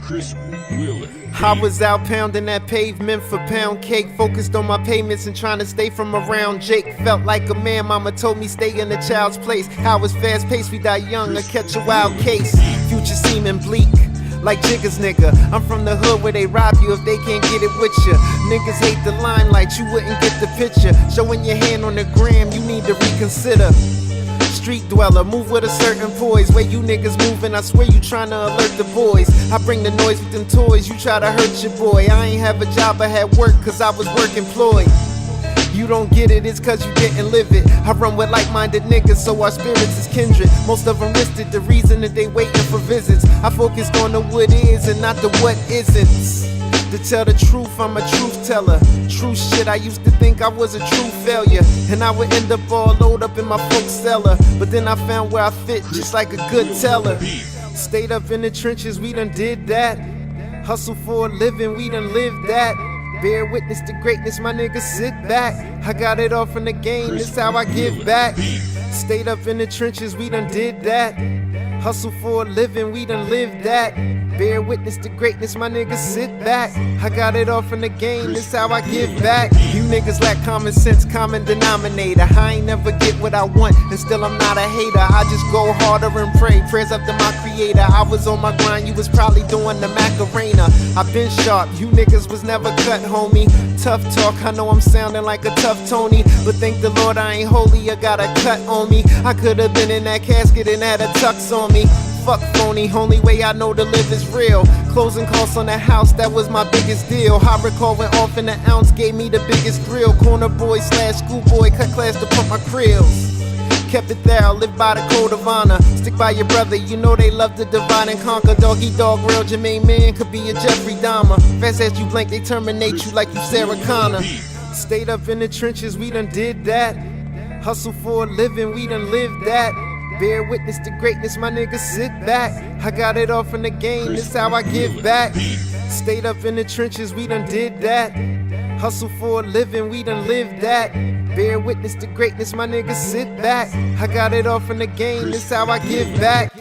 Chris Wheeler. I was out pounding that pavement for pound cake, focused on my payments and trying to stay from around Jake. Felt like a man, mama told me stay in the child's place. How was fast paced, we die young or catch a wild case. Future seeming bleak, like Jigga's nigga. I'm from the hood where they rob you if they can't get it with ya. Niggas hate the limelight, you wouldn't get the picture. Showing your hand on the gram, you need to reconsider. Street dweller, move with a certain poise. Where you niggas moving, I swear you tryna alert the boys. I bring the noise with them toys, you try to hurt your boy. I ain't have a job, I had work cause I was work employed. You don't get it, it's cause you didn't live it. I run with like-minded niggas, so our spirits is kindred. Most of them risked it, the reason that they waiting for visits. I focused on the what is and not the what isn't. To tell the truth, I'm a truth teller. True shit, I used to think I was a true failure, and I would end up all loaded up in my folks' cellar. But then I found where I fit, just like a good teller. Stayed up in the trenches, we done did that. Hustle for a living, we done lived that. Bear witness to greatness, my niggas sit back. I got it all from the game, this how I give back. Stayed up in the trenches, we done did that. Hustle for a living, we done lived that. Bear witness to greatness, my niggas sit back. I got it all from the game, this how I give back. You niggas lack common sense, common denominator. I ain't never get what I want, and still I'm not a hater. I just go harder and pray, prayers up to my creator. I was on my grind, you was probably doing the Macarena. I been sharp, you niggas was never cut, homie. Tough talk, I know I'm sounding like a tough Tony, but thank the Lord I ain't holy, I got a cut on me. I could've been in that casket and had a tux on me. Fuck phony, only way I know to live is real. Closing costs on the house, that was my biggest deal. I recall when off in the ounce gave me the biggest thrill. Corner boy slash schoolboy, cut class to pump my krills. Kept it there, I live by the code of honor. Stick by your brother, you know they love to divide and conquer. Doggy dog, real Jermaine man could be a Jeffrey Dahmer. Fast as you blink, they terminate you like you Sarah Connor. Stayed up in the trenches, we done did that. Hustle for a living, we done lived that. Bear witness to greatness, my niggas sit back. I got it all from the game, this how I give back. Stayed up in the trenches, we done did that. Hustle for a living, we done lived that. Bear witness to greatness, my niggas sit back. I got it all from the game, this how I give back.